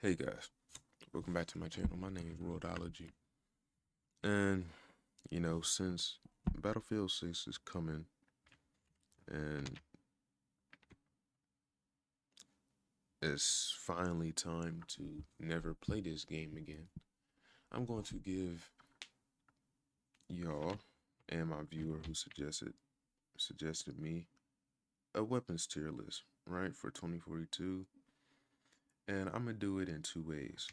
Hey guys, welcome back to my channel. My name is Worldology. And, since Battlefield 6 is coming and it's finally time to never play this game again, I'm going to give y'all and my viewer who suggested me a weapons tier list, right, for 2042. And I'm going to do it in two ways.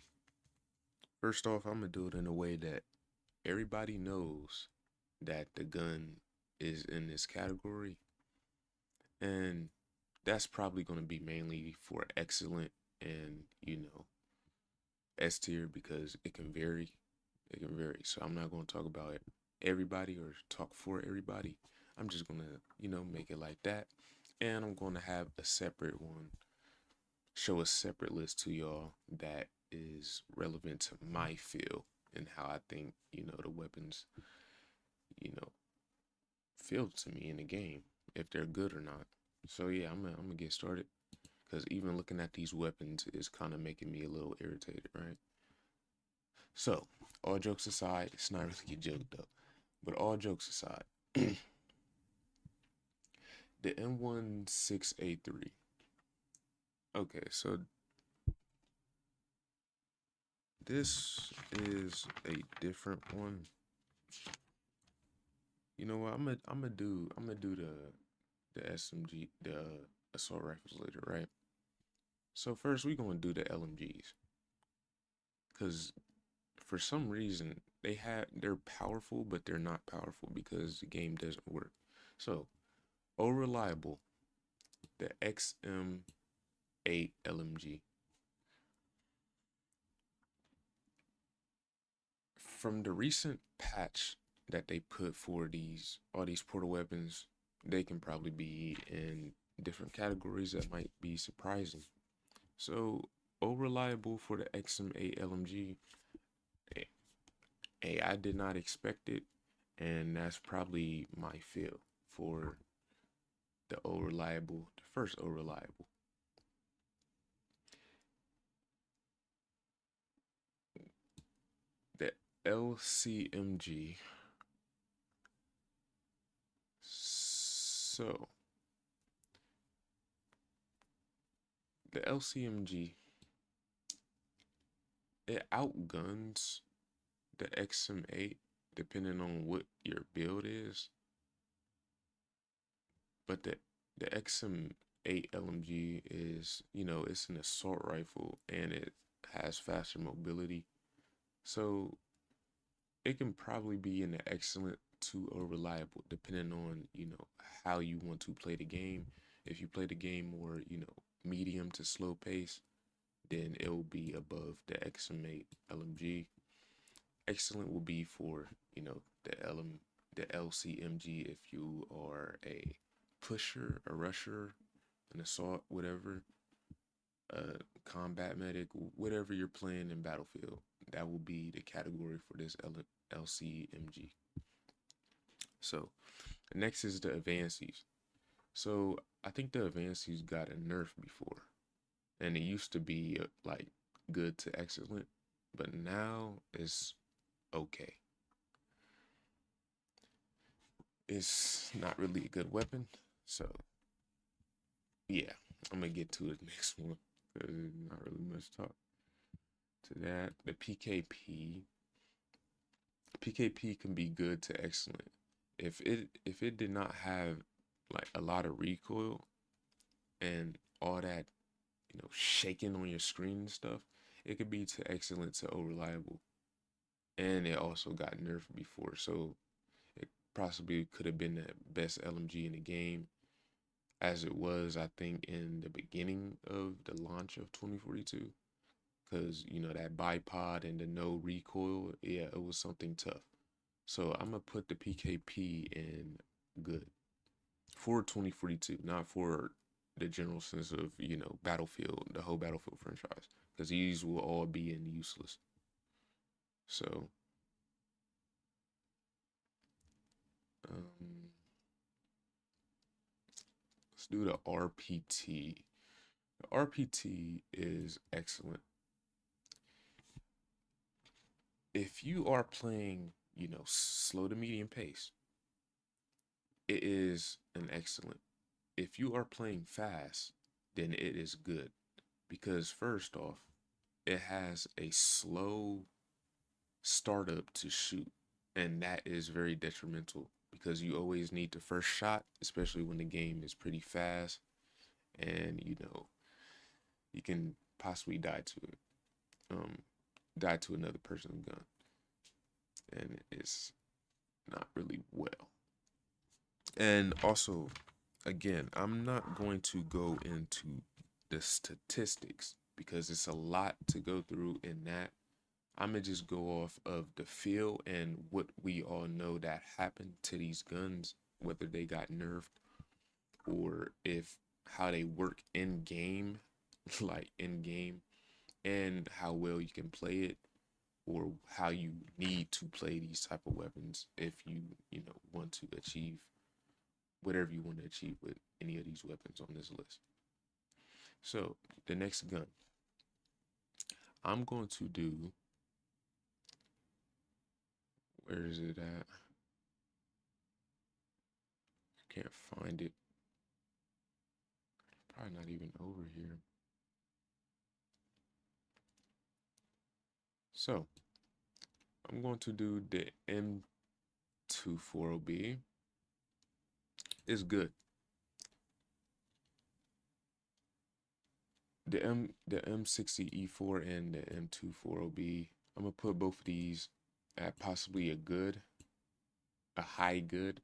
First off, I'm going to do it in a way that everybody knows that the gun is in this category, and that's probably going to be mainly for excellent and S tier because it can vary. So I'm not going to talk about everybody or talk for everybody. I'm just going to make it like that, and I'm going to have a separate one, show a separate list to y'all that is relevant to my feel and how I think the weapons you know feel to me in the game, if they're good or not. So yeah, I'm gonna get started because even looking at these weapons is kind of making me a little irritated, right? So, all jokes aside, it's not really a joke though, but all jokes aside, the M16A3. Okay, so this is a different one. You know what? I'm gonna do the SMG, the assault rifles later, right? So first we gonna do the LMGs because for some reason they're powerful, but they're not powerful because the game doesn't work. So, oh reliable, the XM8 LMG. From the recent patch that they put for all these portal weapons, they can probably be in different categories that might be surprising. So, oh reliable for the XM8 LMG. Hey, I did not expect it, and that's probably my feel for the first O reliable. The LCMG. So, the LCMG, it outguns the XM8 depending on what your build is, but the XM8 LMG is, it's an assault rifle and it has faster mobility. So, it can probably be in the excellent to or reliable depending on how you want to play the game. If you play the game more medium to slow pace, then it will be above the XM8 LMG. Excellent will be for the LCMG if you are a pusher, a rusher, an assault, whatever, combat medic, whatever you're playing in Battlefield. That will be the category for this LCMG. So next is the advances. So I think the advances got a nerf before, and it used to be like good to excellent, but now it's okay. It's not really a good weapon, so yeah, I'm gonna get to the next one because there's not really much talk to that. The PKP can be good to excellent. If it did not have like a lot of recoil and all that, shaking on your screen and stuff, it could be to excellent to unreliable. And it also got nerfed before, so it possibly could have been the best LMG in the game, as it was, I think, in the beginning of the launch of 2042. Because, that bipod and the no recoil, yeah, it was something tough. So I'm going to put the PKP in good for 2042, not for the general sense of, Battlefield, the whole Battlefield franchise. Because these will all be in useless. So, um, let's do the RPT. The RPT is excellent. if you are playing, slow to medium pace, it is an excellent. If you are playing fast, then it is good because first off, it has a slow startup to shoot, and that is very detrimental because you always need the first shot, especially when the game is pretty fast, and you can possibly die to it, um, die to another person's gun, and it's not really well. And also, again, I'm not going to go into the statistics because it's a lot to go through in that. I'm gonna just go off of the feel and what we all know that happened to these guns, whether they got nerfed or if how they work in game, like in game, and how well you can play it, or how you need to play these type of weapons if you want to achieve whatever you want to achieve with any of these weapons on this list. So the next gun I'm going to do, where is it at? Can't find it. Probably not even over here. So I'm going to do the M24OB. It's good. The M60E4 and the M24OB. I'm gonna put both of these at possibly a good, a high good,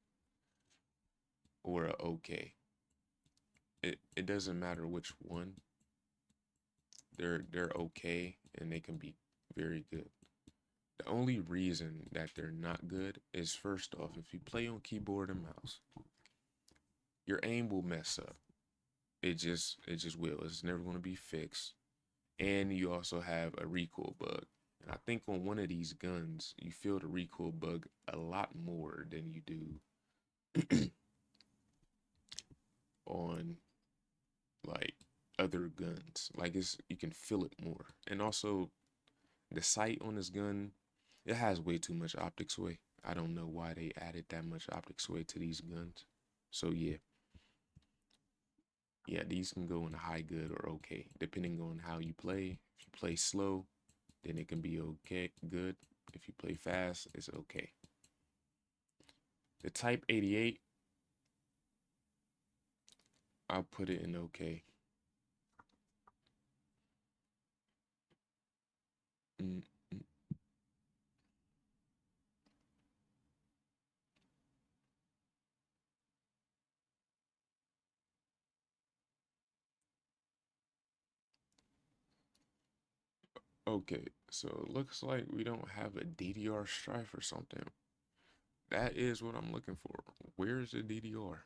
or a okay. It doesn't matter which one. They're okay and they can be very good. The only reason that they're not good is first off, if you play on keyboard and mouse, your aim will mess up. It just will. It's never going to be fixed. And you also have a recoil bug. And I think on one of these guns, you feel the recoil bug a lot more than you do on like other guns. Like you can feel it more. And also the sight on this gun, it has way too much optic sway. I don't know why they added that much optic sway to these guns. So yeah, these can go in a high good or okay, depending on how you play. If you play slow, then it can be okay, good. If you play fast, it's okay. The Type 88, I'll put it in okay. Mm, mm. Okay, so it looks like we don't have a DDR strife or something. That is what I'm looking for. Where's the DDR?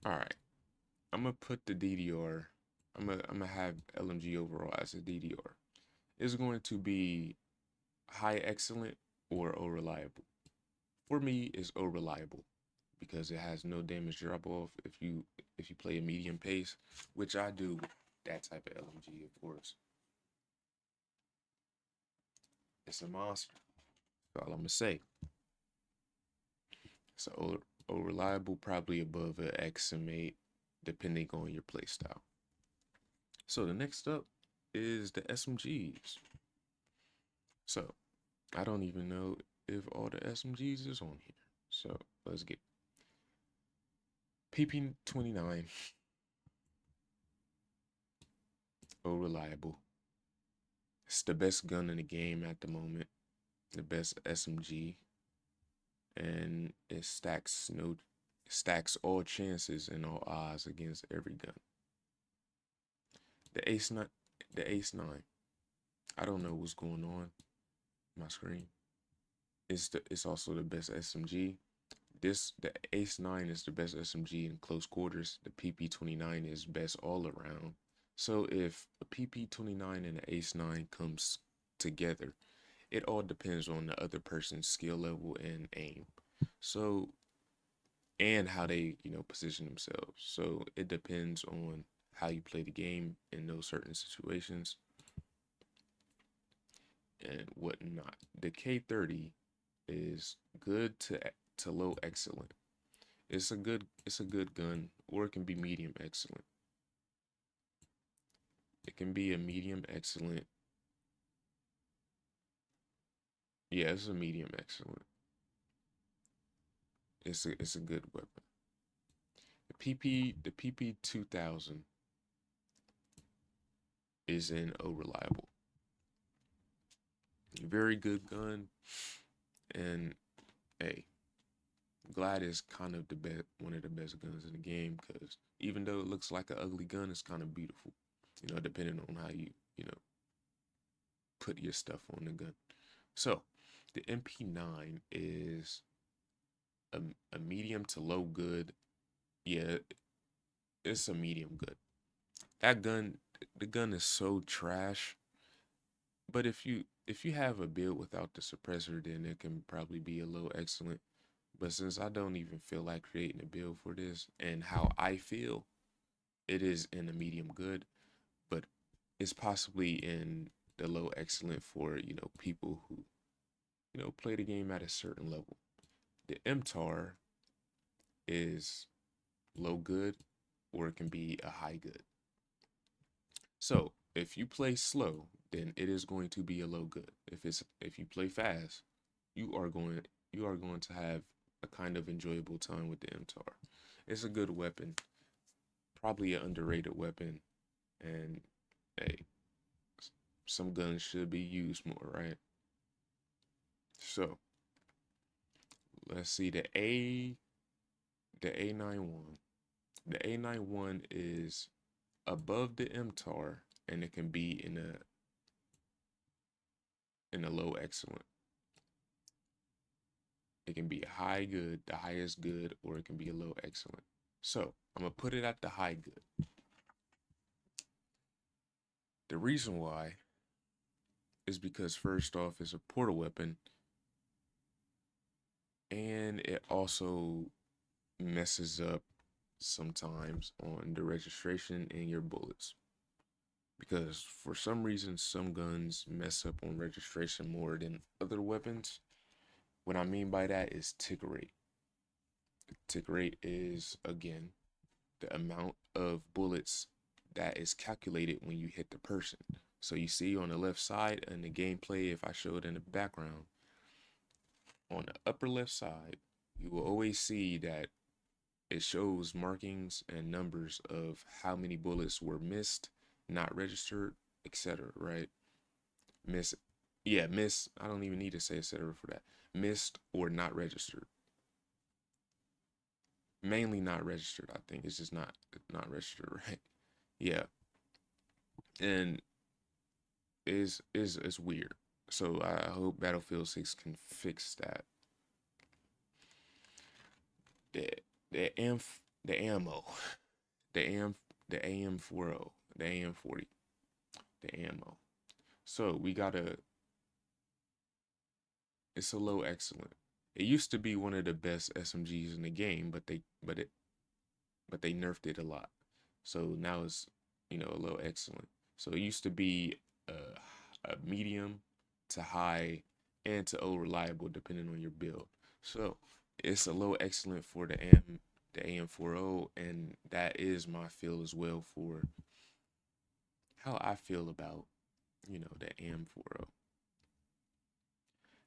All right, I'm gonna put the DDR. I'm gonna have LMG overall as a DDR. It's going to be high excellent or O reliable. For me, it's O reliable because it has no damage drop off if you play a medium pace, which I do with that type of LMG, of course. It's a monster. That's all I'm gonna say. So O reliable, probably above a XM8, depending on your playstyle. So the next up is the SMGs. So I don't even know if all the SMGs is on here. So let's get PP29, O reliable. It's the best gun in the game at the moment, the best SMG, and it stacks all chances and all odds against every gun. The Ace Nine, the Ace Nine. I don't know what's going on my screen. It's also the best SMG. The Ace 9 is the best SMG in close quarters. The PP29 is best all around. So if a PP29 and an Ace 9 comes together, it all depends on the other person's skill level and aim. So and how they, position themselves. So it depends on how you play the game in those certain situations and whatnot. The K30 is good to low excellent. It's a good gun, or it can be medium excellent. It can be a medium excellent. Yeah, it's a medium excellent. It's a good weapon. The PP 2000 is an O reliable. Very good gun, and hey, glad is kind of the best, one of the best guns in the game, because even though it looks like an ugly gun, it's kind of beautiful. Depending on how you put your stuff on the gun. So the MP9 is a, a medium to low good. Yeah, it's a medium good. That gun, the gun is so trash. But if you have a build without the suppressor, then it can probably be a low excellent. But since I don't even feel like creating a build for this and how I feel, it is in a medium good, but it's possibly in the low excellent for, people who, play the game at a certain level. The MTAR is low good, or it can be a high good. So if you play slow, then it is going to be a low good. If you play fast, you are going to have a kind of enjoyable time with the MTAR. It's a good weapon, probably an underrated weapon, and hey, some guns should be used more, right? So let's see the A91. The A91 is above the MTAR, and it can be in a low excellent. It can be a high good, the highest good, or it can be a low excellent. So I'm gonna put it at the high good. The reason why is because first off, it's a portal weapon, and it also messes up sometimes on the registration and your bullets. Because for some reason, some guns mess up on registration more than other weapons. What I mean by that is tick rate. Tick rate is, again, the amount of bullets that is calculated when you hit the person. So you see on the left side in the gameplay, if I show it in the background, on the upper left side, you will always see that it shows markings and numbers of how many bullets were missed, not registered, etc. Right? Miss, yeah, miss. I don't even need to say etc. for that. Missed or not registered. Mainly not registered. I think it's just not registered, right? Yeah, and is weird. So I hope Battlefield 6 can fix that. The the am the ammo, the am the AM40, the AM40, the ammo. So we got it's a low excellent. It used to be one of the best SMGs in the game, but they nerfed it a lot. So now it's, a low excellent. So it used to be a medium to high and to O reliable depending on your build. So it's a low excellent for the AM40, and that is my feel as well for how I feel about, the AM40.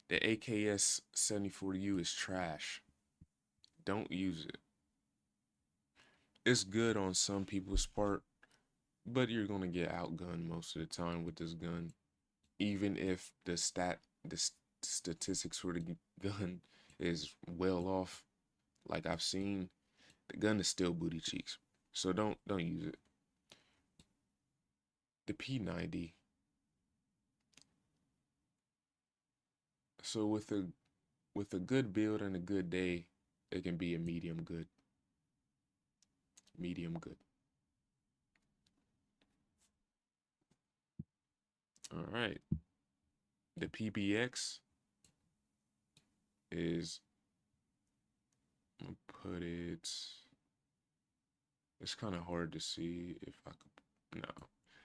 The AKS 74U is trash. Don't use it. It's good on some people's part, but you're gonna get outgunned most of the time with this gun. Even if the statistics for the gun is well off, like I've seen, the gun is still booty cheeks. So don't use it. The P90. So with a good build and a good day, it can be a medium good. Medium good. All right. The PBX is, I'm gonna put it. It's kind of hard to see if I could. No,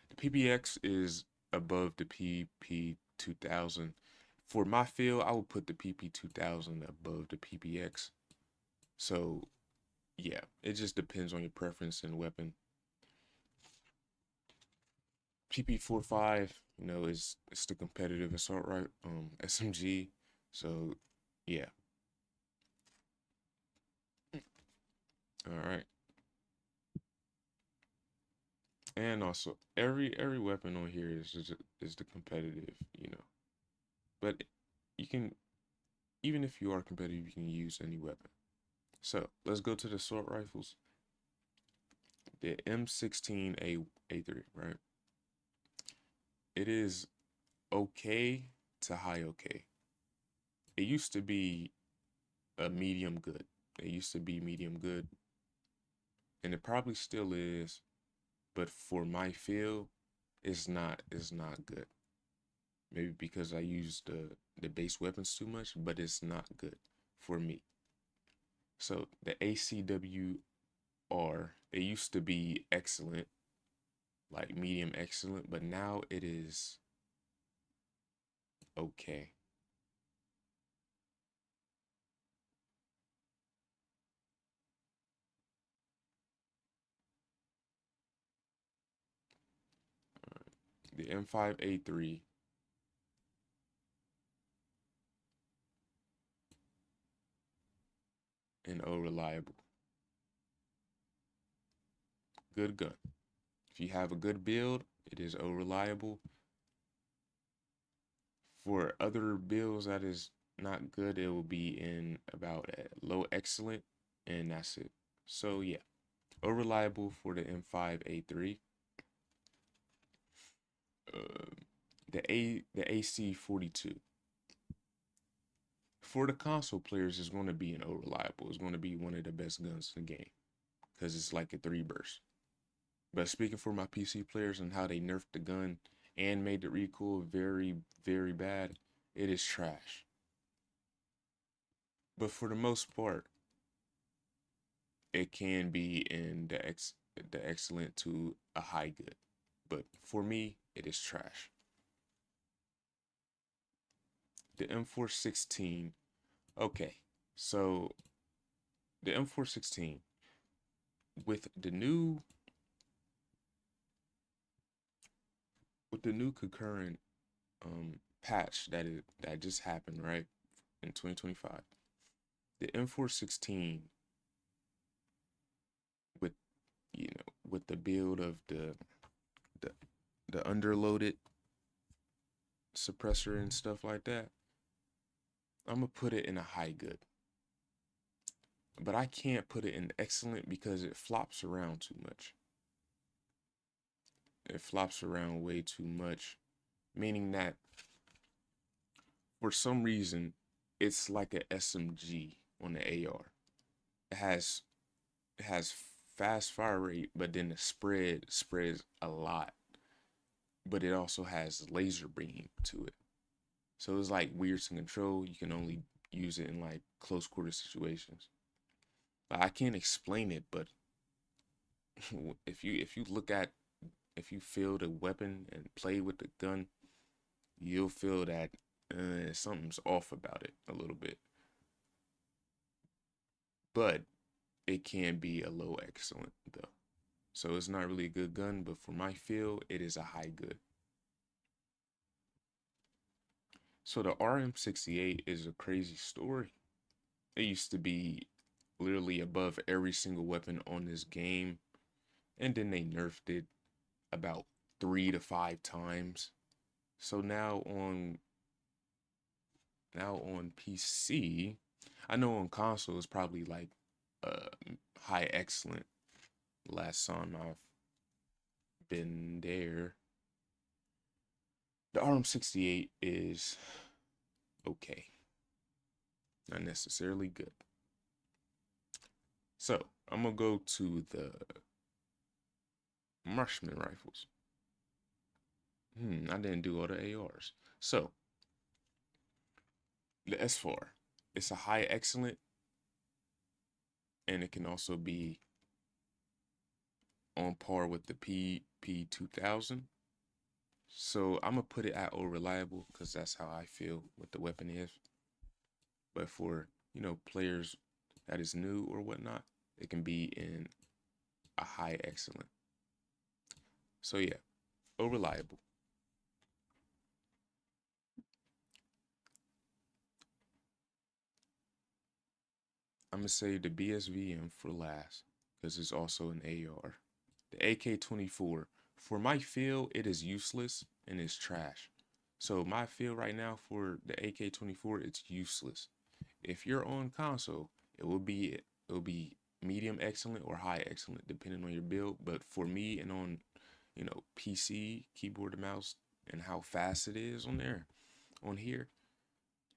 the PPX is above the PP 2000. For my field, I would put the PP 2000 above the PPX. So yeah, it just depends on your preference and weapon. PP45, is it's the competitive assault right SMG. So yeah. All right. And also every weapon on here is the competitive. But you can, even if you are competitive, you can use any weapon. So let's go to the assault rifles. The M16A3, right? It is okay to high okay. It used to be a medium good. It used to be medium good, and it probably still is, but for my field, it's not good. Maybe because I use the base weapons too much, but it's not good for me. So the ACWR, it used to be excellent, like medium excellent, but now it is okay. The M5A3 and O reliable. Good gun. If you have a good build, it is O reliable. For other builds that is not good, it will be in about a low excellent, and that's it. So yeah, O reliable for the M5A3. Uh, the AC42 for the console players is going to be an O reliable. It's going to be one of the best guns in the game because it's like a 3 burst. But speaking for my PC players and how they nerfed the gun and made the recoil very, very bad, it is trash. But for the most part, it can be in the excellent to a high good. But for me, it is trash. The M416. Okay, so the M416 with the new concurrent patch that just happened, right, in 2025. The M416 with with the build of the the underloaded suppressor and stuff like that, I'm gonna put it in a high good. But I can't put it in excellent because it flops around too much. It flops around way too much, meaning that for some reason it's like a SMG on the AR. It has it has fast fire rate, but then the spread spreads a lot. But it also has laser beam to it. So it's like weird to control. You can only use it in like close quarter situations. Like, I can't explain it, but if you feel the weapon and play with the gun, you'll feel that something's off about it a little bit. But it can be a low excellent though. So it's not really a good gun, but for my field, it is a high good. So the RM68 is a crazy story. It used to be literally above every single weapon on this game, and then they nerfed it about 3 to 5 times. So now on PC, I know on console it's probably like high excellent. Last time I've been there, the RM68 is okay, not necessarily good. So I'm gonna go to the marksman rifles. I didn't do all the ARs. So the S4, it's a high excellent and it can also be on par with the PP2000. So I'm gonna put it at O reliable because that's how I feel what the weapon is. But for players that is new or whatnot, it can be in a high excellent. So yeah, O reliable. I'm gonna save the BSVM for last because it's also an AR. The AK-24, for my feel, it is useless and it's trash. So my feel right now for the AK-24, it's useless. If you're on console, it will be medium excellent or high excellent depending on your build. But for me and on PC, keyboard and mouse, and how fast it is on here,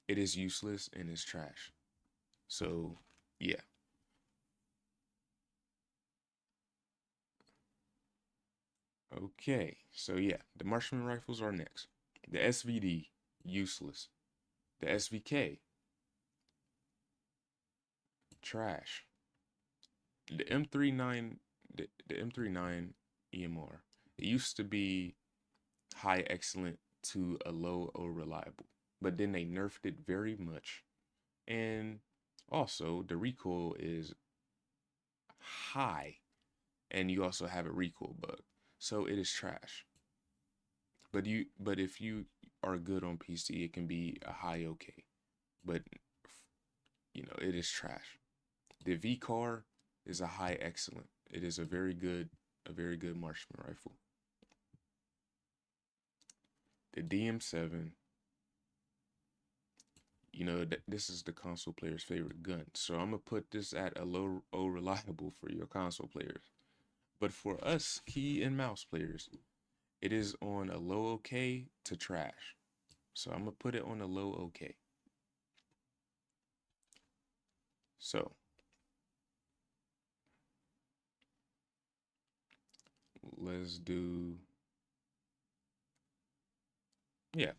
it is useless and it's trash. So yeah. Okay, so yeah, the marksman rifles are next. The SVD, useless. The SVK, trash. The M39, the M39 EMR, it used to be high excellent to a low or reliable, but then they nerfed it very much. And also, the recoil is high, and you also have a recoil bug, so it is trash. But if you are good on PC, it can be a high okay. But it is trash. The V car is a high excellent. It is a very good marksman rifle. The DM7, this is the console player's favorite gun. So I'm gonna put this at a low O reliable for your console players. But for us key and mouse players, it is on a low okay to trash. So I'm gonna put it on a low okay. So let's do, yeah,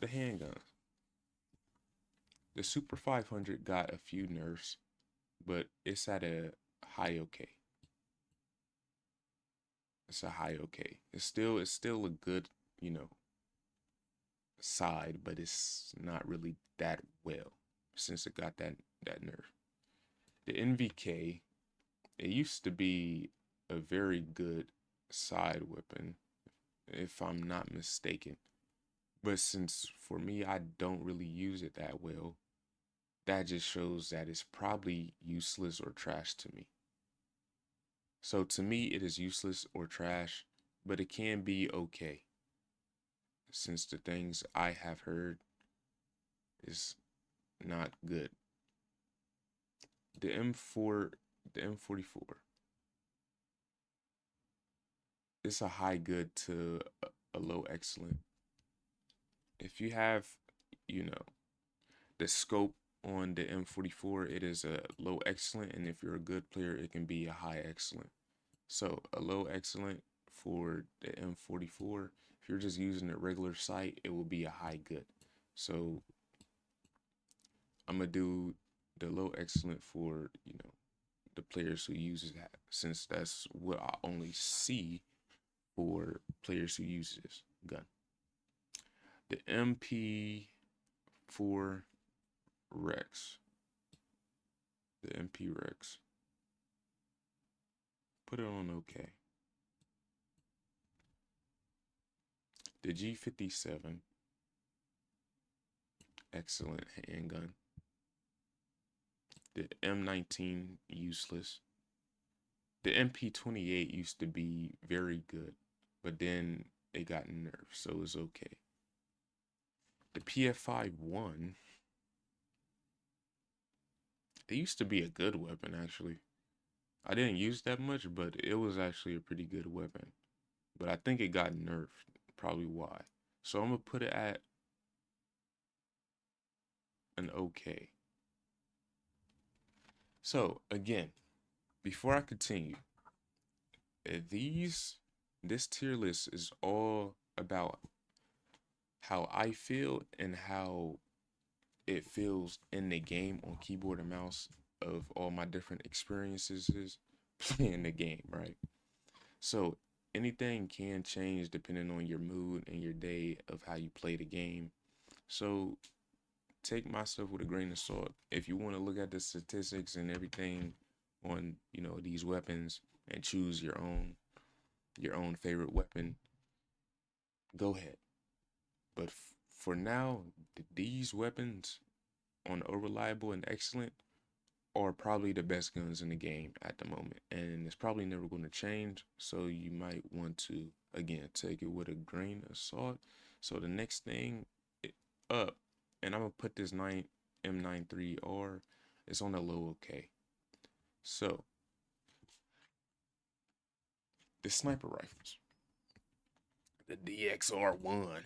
the handguns. The Super 500 got a few nerfs, but it's at a high okay. It's a high okay. It's still a good, you know, side, but it's not really that well since it got that nerf. The NVK, it used to be a very good side weapon, if I'm not mistaken. But since for me I don't really use it that well, that just shows that it's probably useless or trash to me. So to me, it is useless or trash, but it can be okay since the things I have heard is not good. The M4, the M44, it's a high good to a low excellent. If you have, you know, the scope on the M44, it is a low excellent, and if you're a good player, it can be a high excellent. So a low excellent for the M44. If you're just using a regular sight, it will be a high good. So I'm gonna do the low excellent for the players who uses that, since that's what I only see for players who use this gun. The MP4 Rex. The MP Rex. Put it on okay. The G57. Excellent handgun. The M19 useless. The MP28 used to be very good, but then it got nerfed, so it's okay. The PF51, it used to be a good weapon actually. I didn't use that much, but it was actually a pretty good weapon. But I think it got nerfed, probably why. So I'm gonna put it at an okay. So again, before I continue, this tier list is all about how I feel and how it feels in the game on keyboard and mouse of all my different experiences is playing the game, right? So anything can change depending on your mood and your day of how you play the game. So take my stuff with a grain of salt. If you want to look at the statistics and everything on, these weapons and choose your own favorite weapon, go ahead. But for now, these weapons on Reliable and Excellent are probably the best guns in the game at the moment, and it's probably never going to change. So you might want to, again, take it with a grain of salt. So the next thing up, and I'm gonna put this M93R, it's on the low okay. So the sniper rifles, the DXR1,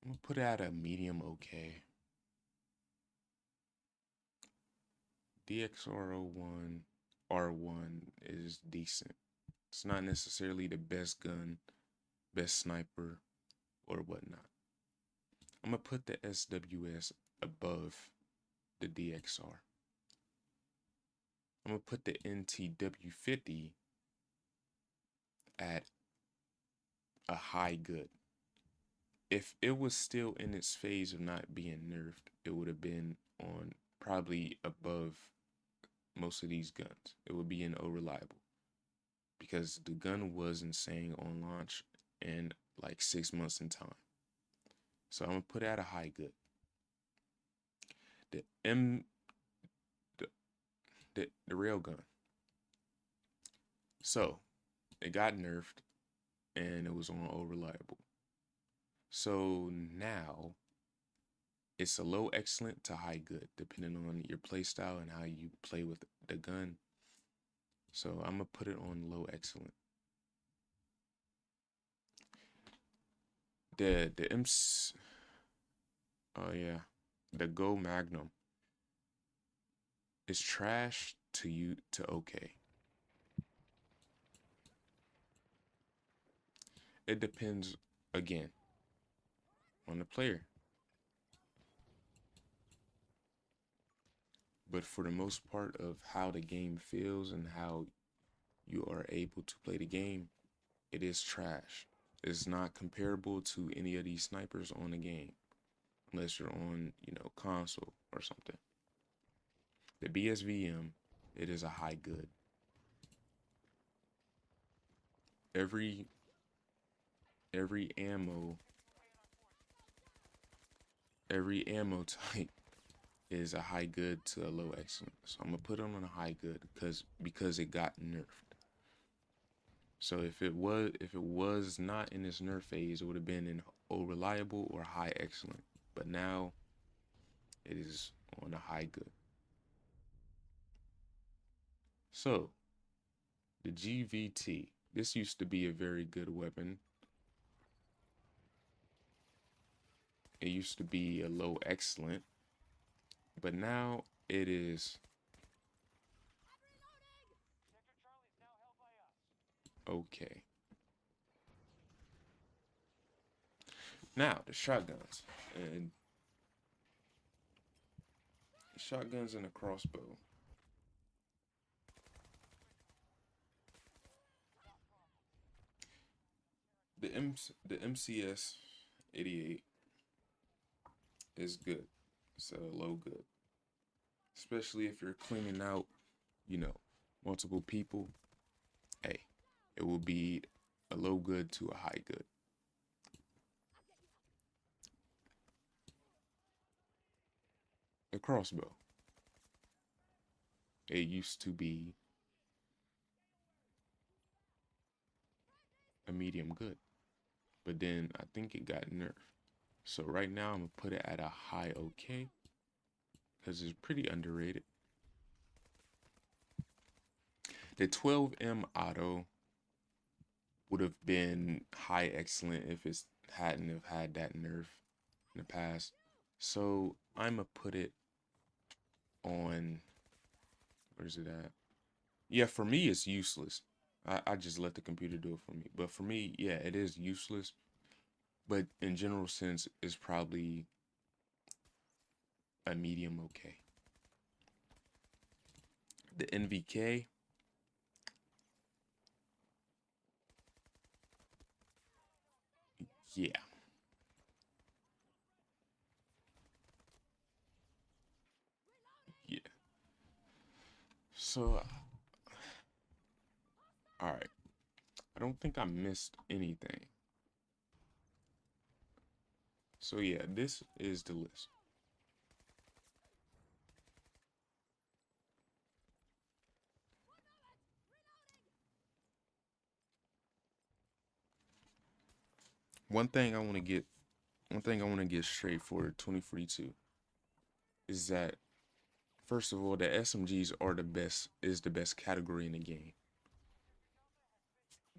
I'm gonna put it at a medium okay. DXR01 R1 is decent. It's not necessarily the best gun, best sniper, or whatnot. I'm gonna put the SWS above the DXR. I'm gonna put the NTW50 at a high good. If it was still in its phase of not being nerfed, it would have been on probably above most of these guns. It would be in reliable because the gun was insane on launch in like 6 months in time. So I'm gonna put it at a high good. The M the railgun. So it got nerfed and it was on reliable. So now it's a low excellent to high good, depending on your play style and how you play with the gun. So I'm gonna put it on low excellent. The MC, oh yeah, the Go Magnum is trash to you to okay. It depends again on the player. But for the most part of how the game feels and how you are able to play the game, it is trash. It's not comparable to any of these snipers on the game, unless you're on, console or something. The BSVM, it is a high good. Every every ammo, every ammo type is a high good to a low excellent. So I'm gonna put it on a high good because it got nerfed. So if it was not in its nerf phase, it would have been in reliable or high excellent. But now it is on a high good. So the GVT, this used to be a very good weapon. It used to be a low excellent, but now it is okay. Now the shotguns and a crossbow. The MCS 88 is good. It's a low good, especially if you're cleaning out, you know, multiple people. Hey, it will be a low good to a high good. The crossbow. It used to be a medium good, but then I think it got nerfed. So right now I'm gonna put it at a high okay because it's pretty underrated. The 12M auto would have been high excellent if it hadn't have had that nerf in the past. So I'm gonna put it on, where's it at? Yeah, for me it's useless. I just let the computer do it for me. But for me, yeah, it is useless. But in general sense, it's probably a medium okay. The NVK, yeah, yeah. So, all right. I don't think I missed anything. So yeah, this is the list. One thing I want to get, one thing I want to get straight for 2042 is that first of all, the SMGs are the best, is the best category in the game.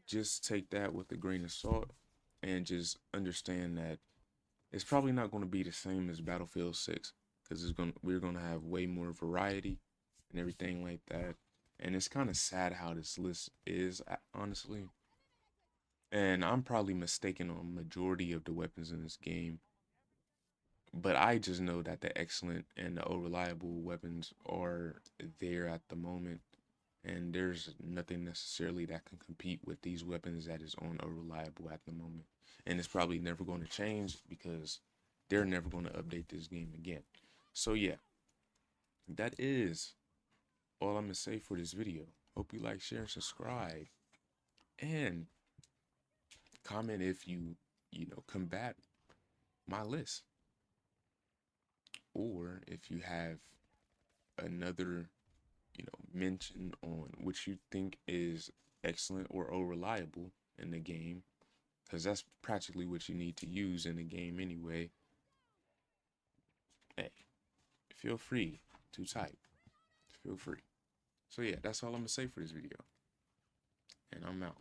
Just take that with a grain of salt and just understand that it's probably not going to be the same as Battlefield 6 because we're going to have way more variety and everything like that. And it's kind of sad how this list is, honestly. And I'm probably mistaken on majority of the weapons in this game, but I just know that the excellent and the reliable weapons are there at the moment, and there's nothing necessarily that can compete with these weapons that is on reliable at the moment. And it's probably never going to change because they're never going to update this game again. So yeah, that is all I'm gonna say for this video. Hope you like, share, and subscribe, and comment if you combat my list, or if you have another mention on which you think is excellent or reliable in the game, because that's practically what you need to use in the game anyway. Hey, feel free to type. Feel free. So yeah, that's all I'm gonna say for this video, and I'm out.